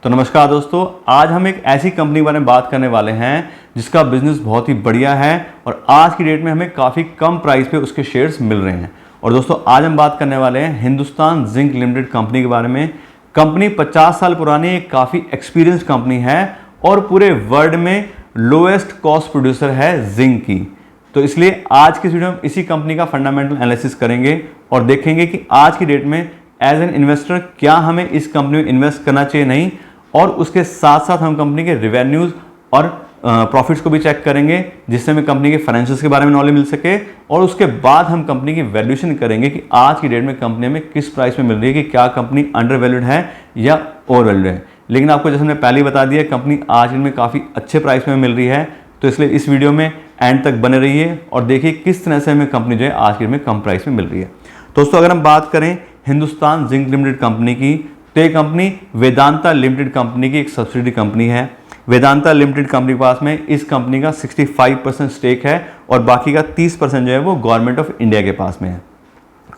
तो नमस्कार दोस्तों, आज हम एक ऐसी कंपनी के बारे में बात करने वाले हैं जिसका बिजनेस बहुत ही बढ़िया है और आज की डेट में हमें काफ़ी कम प्राइस पे उसके शेयर्स मिल रहे हैं। और दोस्तों आज हम बात करने वाले हैं हिंदुस्तान जिंक लिमिटेड कंपनी के बारे में। कंपनी 50 साल पुरानी एक काफ़ी एक्सपीरियंस कंपनी है और पूरे वर्ल्ड में लोएस्ट कॉस्ट प्रोड्यूसर है जिंक की। तो इसलिए आज की वीडियो में इसी कंपनी का फंडामेंटल एनालिसिस करेंगे और देखेंगे कि आज की डेट में एज एन इन्वेस्टर क्या हमें इस कंपनी में इन्वेस्ट करना चाहिए नहीं, और उसके साथ साथ हम कंपनी के रिवेन्यूज और प्रॉफिट्स को भी चेक करेंगे जिससे हमें कंपनी के फाइनेंशियल्स के बारे में नॉलेज मिल सके। और उसके बाद हम कंपनी की वैल्यूएशन करेंगे कि आज की डेट में कंपनी में किस प्राइस में मिल रही है, कि क्या कंपनी अंडर वैल्यूड है या ओवर वैल्यूड है। लेकिन आपको जैसे हमने पहले ही बता दिया, कंपनी आज की डेट में काफ़ी अच्छे प्राइस में मिल रही है। तो इसलिए इस वीडियो में एंड तक बने रहिए और देखिए किस तरह से हमें कंपनी जो है आज की डेट में कम प्राइस में मिल रही है। दोस्तों अगर हम बात करें हिंदुस्तान जिंक लिमिटेड कंपनी की, तो ये कंपनी वेदांता लिमिटेड कंपनी की एक सब्सिडी कंपनी है। वेदांता लिमिटेड कंपनी के पास में इस कंपनी का 65% स्टेक है और बाकी का 30% जो है वो गवर्नमेंट ऑफ इंडिया के पास में है।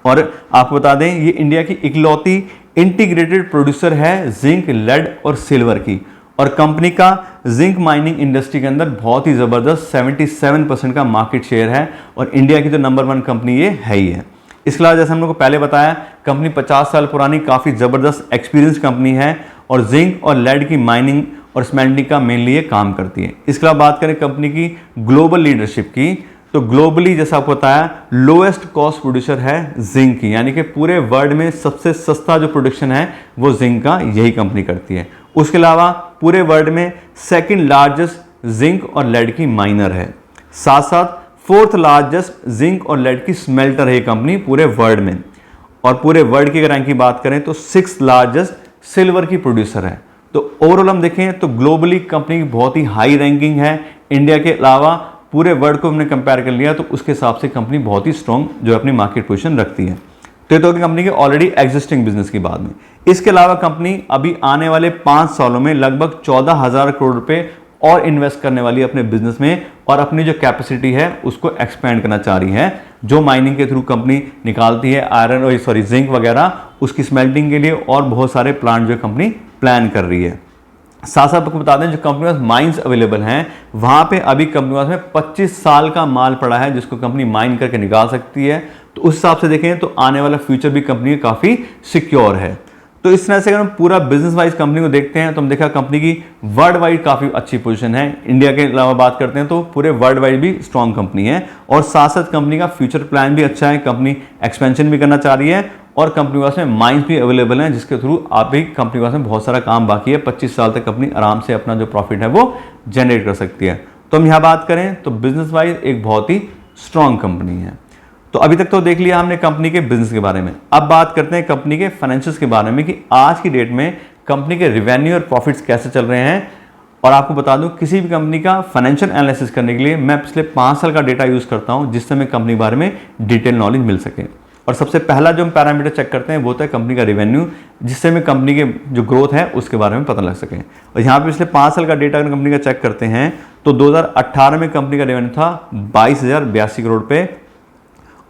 और आपको बता दें ये इंडिया की इकलौती इंटीग्रेटेड प्रोड्यूसर है जिंक, लेड और सिल्वर की। और कंपनी का जिंक माइनिंग इंडस्ट्री के अंदर बहुत ही ज़बरदस्त 77% का मार्केट शेयर है और इंडिया की जो नंबर 1 कंपनी ये है ही है। इसके अलावा जैसे हम लोग को पहले बताया, कंपनी 50 साल पुरानी काफ़ी ज़बरदस्त एक्सपीरियंस कंपनी है और जिंक और लेड की माइनिंग और स्मेल्टिंग का मेनली ये काम करती है। इसके अलावा बात करें कंपनी की ग्लोबल लीडरशिप की, तो ग्लोबली जैसा आपको बताया लोएस्ट कॉस्ट प्रोड्यूसर है जिंक की, यानी कि पूरे वर्ल्ड में सबसे सस्ता जो प्रोडक्शन है वो जिंक का यही कंपनी करती है। उसके अलावा पूरे वर्ल्ड में सेकेंड लार्जेस्ट जिंक और लेड की माइनर है, साथ साथ 4th लार्जेस्ट जिंक और लेड की स्मेल्टर है ये कंपनी पूरे वर्ल्ड में। और पूरे वर्ल्ड की अगर रैंक की बात करें तो 6th लार्जेस्ट सिल्वर की प्रोड्यूसर है। तो ओवरऑल हम देखें तो ग्लोबली कंपनी की बहुत ही हाई रैंकिंग है। इंडिया के अलावा पूरे वर्ल्ड को हमने कंपेयर कर लिया तो उसके हिसाब से कंपनी बहुत ही स्ट्रॉन्ग जो अपनी मार्केट पोजीशन रखती है। तो ये तो कंपनी के ऑलरेडी एग्जिस्टिंग बिजनेस की बात में। इसके अलावा कंपनी अभी आने वाले 5 सालों में लगभग 14,000 करोड़ रुपए और इन्वेस्ट करने वाली है अपने बिजनेस में और अपनी जो कैपेसिटी है उसको एक्सपेंड करना चाह रही है। जो माइनिंग के थ्रू कंपनी निकालती है आयरन और जिंक वगैरह, उसकी स्मेल्टिंग के लिए और बहुत सारे प्लांट जो कंपनी प्लान कर रही है। साथ साथ आपको बता दें जो कंपनी के पास माइंस अवेलेबल हैं वहां पे अभी कंपनी के पास में 25 साल का माल पड़ा है जिसको कंपनी माइन करके निकाल सकती है। तो उस हिसाब से देखें तो आने वाला फ्यूचर भी कंपनी काफ़ी सिक्योर है। तो इस तरह से अगर हम पूरा बिजनेस वाइज कंपनी को देखते हैं तो हम देखा कंपनी की वर्ल्ड वाइड काफ़ी अच्छी पोजीशन है। इंडिया के अलावा बात करते हैं तो पूरे वर्ल्ड वाइड भी स्ट्रॉन्ग कंपनी है और साथ साथ कंपनी का फ्यूचर प्लान भी अच्छा है। कंपनी एक्सपेंशन भी करना चाह रही है और कंपनी के पास में माइंस भी अवेलेबल हैं जिसके थ्रू आप भी कंपनी के पास में बहुत सारा काम बाकी है। 25 साल तक कंपनी आराम से अपना जो प्रॉफिट है वो जनरेट कर सकती है। तो हम यहाँ बात करें तो बिजनेस वाइज एक बहुत ही स्ट्रॉन्ग कंपनी है। तो अभी तक तो देख लिया हमने कंपनी के बिजनेस के बारे में। अब बात करते हैं कंपनी के फाइनेंशियल्स के बारे में कि आज की डेट में कंपनी के रिवेन्यू और प्रॉफिट्स कैसे चल रहे हैं। और आपको बता दूं किसी भी कंपनी का फाइनेंशियल एनालिसिस करने के लिए मैं पिछले 5 साल का डेटा यूज करता हूं जिससे हमें कंपनी के बारे में डिटेल नॉलेज मिल सके। और सबसे पहला जो हम पैरामीटर चेक करते हैं वो होता है कंपनी का रिवेन्यू, जिससे हमें कंपनी के जो ग्रोथ है उसके बारे में पता लग सके। और यहाँ पे पिछले 5 साल का डेटा अगर कंपनी का चेक करते हैं तो 2018 में कंपनी का रेवेन्यू था 22,082 करोड़ रुपए।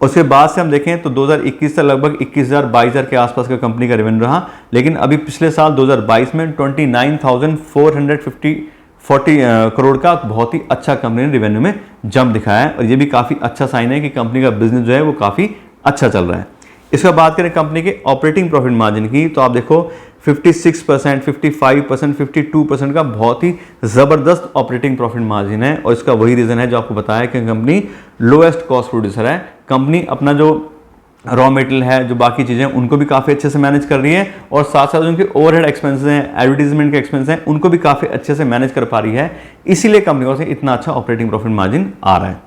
उसके बाद से हम देखें तो 2021 से लगभग 21,000-22,000 के आसपास का कंपनी का रेवेन्यू रहा। लेकिन अभी पिछले साल 2022 में 29,440 करोड़ का बहुत ही अच्छा कंपनी ने रेवेन्यू में जंप दिखाया है और ये भी काफ़ी अच्छा साइन है कि कंपनी का बिजनेस जो है वो काफ़ी अच्छा चल रहा है। इसके बाद बात करें कंपनी के ऑपरेटिंग प्रॉफिट मार्जिन की, तो आप देखो 56%, 55%, 52% का बहुत ही ज़बरदस्त ऑपरेटिंग प्रॉफिट मार्जिन है। और इसका वही रीज़न है जो आपको बताया कि कंपनी लोएस्ट कॉस्ट प्रोड्यूसर है। कंपनी अपना जो रॉ मटेरियल है, जो बाकी चीज़ें हैं, उनको भी काफ़ी अच्छे से मैनेज कर रही है और साथ साथ उनके ओवरहेड एक्सपेंसेस हैं, एडवर्टीजमेंट के एक्सपेंस हैं, उनको भी काफ़ी अच्छे से मैनेज कर पा रही है। इसीलिए कंपनी को से इतना अच्छा ऑपरेटिंग प्रॉफिट मार्जिन आ रहा है।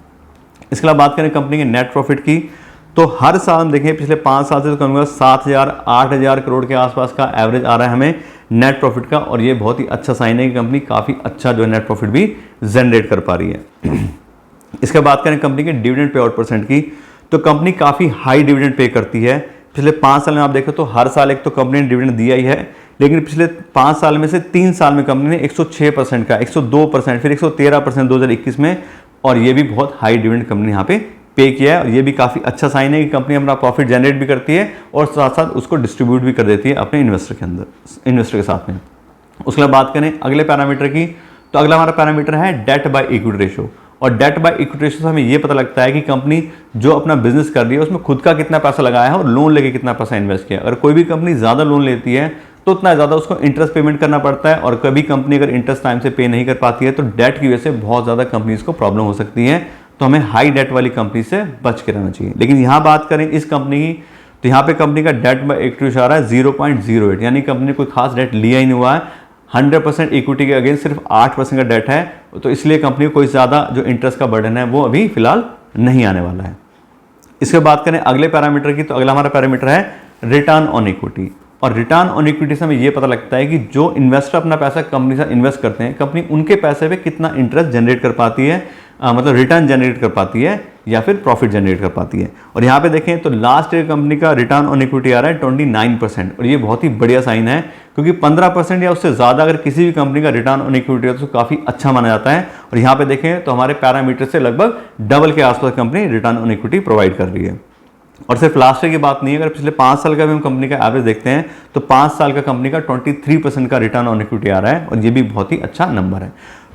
इसके अलावा बात करें कंपनी के नेट प्रॉफिट की, तो हर साल हम देखें पिछले 5 साल से तो कंपनी का 7,000-8,000 करोड़ के आसपास का एवरेज आ रहा है हमें नेट प्रॉफिट का। और ये बहुत ही अच्छा साइन है कि कंपनी काफ़ी अच्छा जो है नेट प्रॉफिट भी जनरेट कर पा रही है। इसके बाद करें कंपनी के डिविडेंड पे आउट परसेंट की, तो कंपनी काफ़ी हाई डिविडेंड पे करती है। पिछले 5 साल में आप देखें तो हर साल एक तो कंपनी ने डिविडेंड दिया ही है, लेकिन पिछले 5 साल में से 3 साल में कंपनी ने 106% का, 102%, फिर 113% 2021 में, और ये भी बहुत हाई डिविडेंड कंपनी यहाँ पे पे किया है। और ये भी काफ़ी अच्छा साइन है कि कंपनी अपना प्रॉफिट जनरेट भी करती है और साथ साथ उसको डिस्ट्रीब्यूट भी कर देती है अपने इन्वेस्टर के साथ में। उसके बाद बात करें अगले पैरामीटर की, तो अगला हमारा पैरामीटर है डेट बाय इक्विटी रेशो। और डेट बाय इक्विटी रेशो से हमें ये पता लगता है कि कंपनी जो अपना बिजनेस कर रही है उसमें खुद का कितना पैसा लगाया है और लोन लेके कितना पैसा इन्वेस्ट किया। अगर कोई भी कंपनी ज़्यादा लोन लेती है तो उतना ज़्यादा उसको इंटरेस्ट पेमेंट करना पड़ता है, और कभी कंपनी अगर इंटरेस्ट टाइम से पे नहीं कर पाती है तो डेट की वजह से बहुत ज़्यादा कंपनीज को प्रॉब्लम हो सकती है। तो हमें हाई डेट वाली कंपनी से बच के रहना चाहिए। लेकिन यहाँ बात करें इस कंपनी की, तो यहाँ पे कंपनी का डेट बाय इक्विटी रेशो आ रहा है 0.08, यानी कंपनी ने कोई खास डेट लिया ही नहीं हुआ है। 100% इक्विटी के अगेंस्ट सिर्फ 8% का डेट है, तो इसलिए कंपनी को कोई ज़्यादा जो इंटरेस्ट का बर्डन है वो अभी फिलहाल नहीं आने वाला है। इसके बात करें अगले पैरामीटर की, तो अगला हमारा पैरामीटर है रिटर्न ऑन इक्विटी। और रिटर्न ऑन इक्विटी से हमें ये पता लगता है कि जो इन्वेस्टर अपना पैसा कंपनी से इन्वेस्ट करते हैं, कंपनी उनके पैसे पे कितना इंटरेस्ट जनरेट कर पाती है, मतलब रिटर्न जनरेट कर पाती है या फिर प्रॉफिट जनरेट कर पाती है। और यहाँ पे देखें तो लास्ट ईयर कंपनी का रिटर्न ऑन इक्विटी आ रहा है 29%, और ये बहुत ही बढ़िया साइन है, क्योंकि 15% या उससे ज़्यादा अगर किसी भी कंपनी का रिटर्न ऑन इक्विटी हो तो काफ़ी अच्छा माना जाता है। और यहाँ पे देखें तो हमारे पैरामीटर से लगभग डबल के आसपास company return on equity provide कर रही है। और सिर्फ लास्ट ईयर की बात नहीं है, अगर पिछले 5 साल का भी हम कंपनी का एवरेज देखते हैं तो 5 साल का कंपनी का 23% का रिटर्न ऑन इक्विटी आ रहा है, और ये भी बहुत ही अच्छा नंबर है।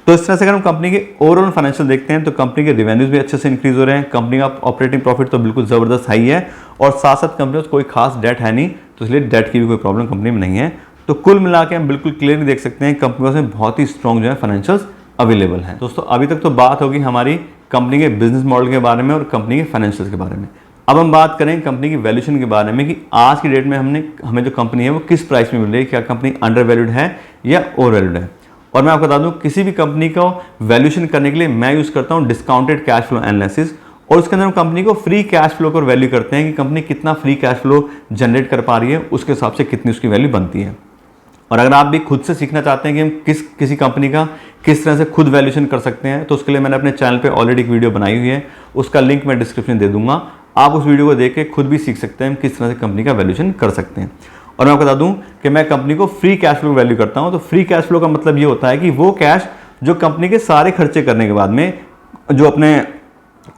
तो इस तरह से अगर हम कंपनी के ओवरऑल फाइनेंशियल देखते हैं तो कंपनी के रेवेन्यूज भी अच्छे से इंक्रीज हो रहे हैं, कंपनी का ऑपरेटिंग प्रॉफिट तो बिल्कुल ज़बरदस्त हाई है, और साथ साथ कंपनी में कोई खास डेट है नहीं, तो इसलिए डेट की भी कोई प्रॉब्लम कंपनी में नहीं है। तो कुल मिला के हम बिल्कुल क्लियरली देख सकते हैं कंपनी में बहुत ही स्ट्रॉन्ग जो है फाइनेंशियल्स अवेलेबल हैं। दोस्तों अभी तक तो बात होगी हमारी कंपनी के बिजनेस मॉडल के बारे में और कंपनी के फाइनेंशियल्स के बारे में। अब हम बात करें कंपनी की वैल्यूएशन के बारे में कि आज की डेट में हमें जो कंपनी है वो किस प्राइस में मिल रही है, क्या कंपनी अंडर वैल्यूड है या ओवर वैल्यूड है। और मैं आपको बता दूं किसी भी कंपनी को वैल्यूएशन करने के लिए मैं यूज़ करता हूं डिस्काउंटेड कैश फ्लो एनालिसिस, और उसके अंदर हम कंपनी को फ्री कैश फ्लो पर वैल्यू करते हैं कि कंपनी कितना फ्री कैश फ्लो जनरेट कर पा रही है, उसके हिसाब से कितनी उसकी वैल्यू बनती है। और अगर आप भी खुद से सीखना चाहते हैं कि हम किसी कंपनी का किस तरह से खुद वैल्यूएशन कर सकते हैं, तो उसके लिए मैंने अपने चैनल पे ऑलरेडी एक वीडियो बनाई हुई है, उसका लिंक मैं डिस्क्रिप्शन दे दूंगा। आप उस वीडियो को देख के खुद भी सीख सकते हैं हम किस तरह से कंपनी का वैल्यूएशन कर सकते हैं। और मैं आपको बता दूं कि मैं कंपनी को फ्री कैश फ्लो वैल्यू करता हूं। तो फ्री कैश फ्लो का मतलब ये होता है कि वो कैश जो कंपनी के सारे खर्चे करने के बाद में जो अपने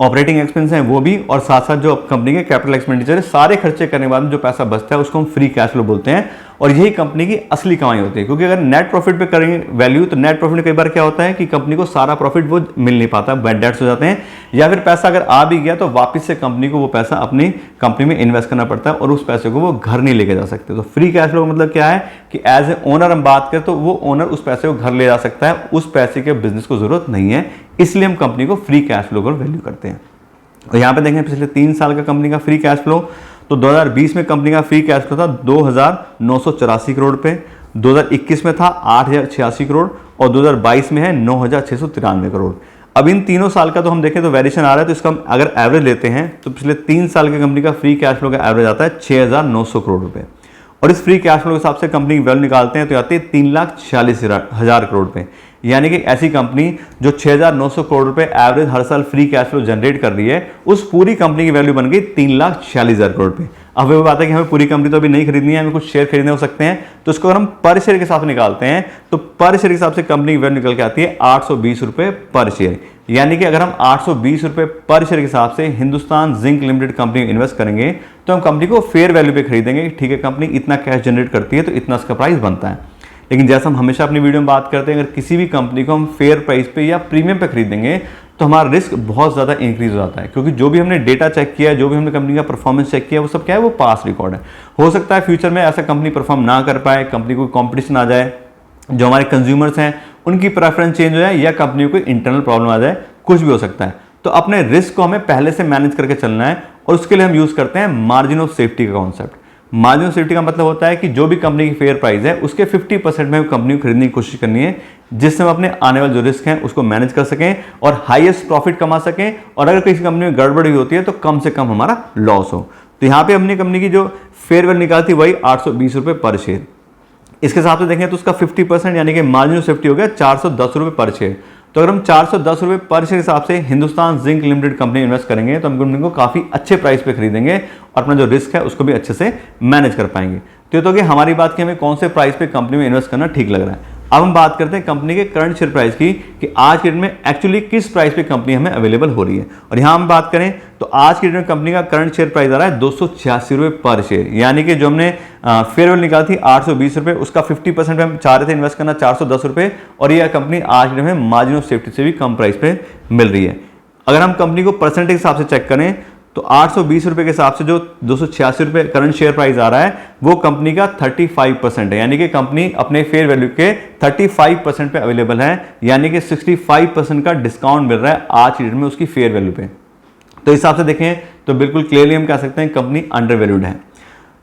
ऑपरेटिंग एक्सपेंस हैं वो भी, और साथ साथ जो कंपनी के कैपिटल एक्सपेंडिचर है, सारे खर्चे करने के बाद में जो पैसा बचता है उसको हम फ्री कैश फ्लो बोलते हैं। और यही कंपनी की असली कमाई होती है, क्योंकि अगर नेट प्रॉफिट पे करेंगे वैल्यू तो नेट प्रॉफिट में कई बार क्या होता है कि कंपनी को सारा प्रॉफिट वो मिल नहीं पाता, बैड डेट्स हो जाते हैं, या फिर पैसा अगर आ भी गया तो वापस से कंपनी को वो पैसा अपनी कंपनी में इन्वेस्ट करना पड़ता है, और उस पैसे को वो घर नहीं लेके जा सकते। तो फ्री कैश फ्लो का मतलब क्या है कि एज ए ओनर हम बात करें तो वो ओनर उस पैसे को घर ले जा सकता है, उस पैसे के बिजनेस को जरूरत नहीं है, इसलिए हम कंपनी को फ्री कैश फ्लो को वैल्यू करते हैं। और यहाँ पे देखें पिछले 3 साल का कंपनी का फ्री कैश फ्लो, तो 2020 में कंपनी का फ्री कैश फ्लो था 2,984 करोड़ पे, 2021 में था 8,086 करोड़, और 2022 में है 9,693 करोड़। अब इन तीनों साल का तो हम देखें तो वेरिएशन आ रहा है, तो इसका हम अगर एवरेज लेते हैं तो पिछले 3 साल की कंपनी का फ्री कैश फ्लो का एवरेज आता है 6,900 करोड़ रुपए, और इस फ्री कैश फ्लो के हिसाब से कंपनी की वैल्यू निकालते हैं तो आती है 3,46,000 करोड़ रुपए। यानी कि ऐसी कंपनी जो 6,900 करोड़ रुपए एवरेज हर साल फ्री कैश फ्लो जनरेट कर रही है, उस पूरी कंपनी की वैल्यू बन गई 3,46,000 करोड़ रुपए। अब वो बात है कि हमें पूरी कंपनी तो अभी नहीं खरीदनी है, हमें कुछ शेयर खरीदने हो सकते हैं, तो इसको अगर हम पर शेयर के हिसाब से निकालते हैं तो पर शेयर के हिसाब से कंपनी की वैल्यू निकल के आती है 820 रुपए पर शेयर। यानी कि अगर हम 820 रुपए पर शेयर के हिसाब से हिंदुस्तान जिंक लिमिटेड कंपनी में इन्वेस्ट करेंगे तो हम कंपनी को फेयर वैल्यू पे खरीदेंगे। ठीक है, कंपनी इतना कैश जनरेट करती है तो इतना इसका प्राइस बनता है। लेकिन जैसा हम हमेशा अपनी वीडियो में बात करते हैं, अगर किसी भी कंपनी को हम फेयर प्राइस पे या प्रीमियम पे खरीदेंगे तो हमारा रिस्क बहुत ज़्यादा इंक्रीज हो जाता है, क्योंकि जो भी हमने डेटा चेक किया है, जो भी हमने कंपनी का परफॉर्मेंस चेक किया, वो सब क्या है, वो पास रिकॉर्ड है। हो सकता है फ्यूचर में ऐसा कंपनी परफॉर्म ना कर पाए, कंपनी को कंपटीशन आ जाए, जो हमारे कंज्यूमर्स हैं उनकी प्रेफरेंस चेंज हो जाए, या कंपनी को इंटरनल प्रॉब्लम आ जाए, कुछ भी हो सकता है। तो अपने रिस्क को हमें पहले से मैनेज करके चलना है, और उसके लिए हम यूज़ करते हैं मार्जिन ऑफ सेफ्टी का कॉन्सेप्ट। मार्जिन ऑफ सेफ्टी का मतलब होता है कि जो भी कंपनी की फेयर प्राइस है उसके 50% में कंपनी को खरीदने की कोशिश करनी है, जिससे हम अपने आने वाले जो रिस्क हैं उसको मैनेज कर सकें और हाईएस्ट प्रॉफिट कमा सकें, और अगर किसी कंपनी में गड़बड़ी होती है तो कम से कम हमारा लॉस हो। तो यहाँ पे हमने कंपनी की जो फेयर वैल्यू निकाली थी वही 820 रुपये पर शेयर। इसके हिसाब से देखें तो उसका 50% यानी कि मार्जिन ऑफ सेफ्टी हो गया 410 रुपये पर शेयर। तो अगर हम 410 रुपये पर शेयर हिसाब से Hindustan zinc limited company invest करेंगे तो हम कंपनी को काफ़ी अच्छे प्राइस पे खरीदेंगे और अपना जो रिस्क है उसको भी अच्छे से मैनेज कर पाएंगे। तो ये तो कि हमारी बात कि हमें कौन से प्राइस पे कंपनी में इन्वेस्ट करना ठीक लग रहा है। अब हम बात करते हैं कंपनी के करंट शेयर प्राइस की कि आज के डेट में एक्चुअली किस प्राइस पे कंपनी हमें अवेलेबल हो रही है। और यहाँ हम बात करें तो आज के डेट में कंपनी का करंट शेयर प्राइस आ रहा है 286 रुपये पर शेयर, यानी कि जो हमने फेयर वैल्यू निकाली थी 820 रुपये, उसका 50% हम चाह रहे थे इन्वेस्ट करना 410 रुपये, और यह कंपनी आज के डेट में मार्जिन ऑफ सेफ्टी से भी कम प्राइस पे मिल रही है। अगर हम कंपनी को परसेंटेज के हिसाब से चेक करें तो 820 रुपये के हिसाब से जो 286 रुपये करंट शेयर प्राइस आ रहा है वो कंपनी का 35% है, यानी कि कंपनी अपने फेयर वैल्यू के 35% पे अवेलेबल है, यानी कि 65% का डिस्काउंट मिल रहा है आज की डेट में उसकी फेयर वैल्यू पे। तो इस हिसाब से देखें तो बिल्कुल क्लियरली हम कह सकते हैं कंपनी अंडर वैल्यूड है।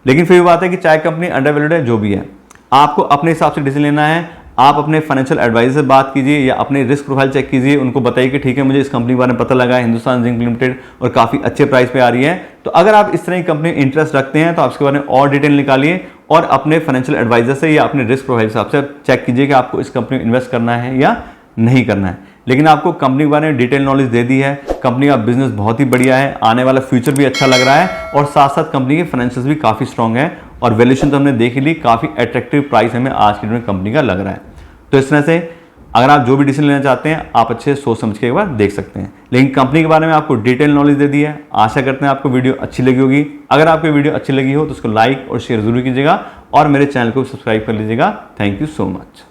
लेकिन फिर बात है कि चाहे कंपनी अंडर वैल्यूड है, जो भी है, आपको अपने हिसाब से डिसीजन लेना है। आप अपने फाइनेंशियल एडवाइजर से बात कीजिए या अपने रिस्क प्रोफाइल चेक कीजिए, उनको बताइए कि ठीक है मुझे इस कंपनी के बारे में पता लगा है, हिंदुस्तान जिंक लिमिटेड, और काफ़ी अच्छे प्राइस पे आ रही है। तो अगर आप इस तरह की कंपनी में इंटरेस्ट रखते हैं तो आप इसके बारे में और डिटेल निकालिए और अपने फाइनेंशियल एडवाइजर से या अपने रिस्क प्रोफाइल के हिसाब से चेक कीजिए कि आपको इस कंपनी में इन्वेस्ट करना है या नहीं करना है। लेकिन आपको कंपनी के बारे में डिटेल नॉलेज दे दी है, कंपनी का बिजनेस बहुत ही बढ़िया है, आने वाला फ्यूचर भी अच्छा लग रहा है, और साथ साथ कंपनी के फाइनेंशियल्स भी काफ़ी स्ट्रॉन्ग है, और वैल्यूएशन तो हमने देख ली, काफ़ी अट्रैक्टिव प्राइस हमें आज की डेट में कंपनी का लग रहा है। तो इस तरह से अगर आप जो भी डिसीजन लेना चाहते हैं आप अच्छे सोच समझ के एक बार देख सकते हैं। लेकिन कंपनी के बारे में आपको डिटेल नॉलेज दे दी है। आशा करते हैं आपको वीडियो अच्छी लगी होगी। अगर आपको वीडियो अच्छी लगी हो तो उसको लाइक और शेयर जरूर कीजिएगा और मेरे चैनल को सब्सक्राइब कर लीजिएगा। Thank you so much.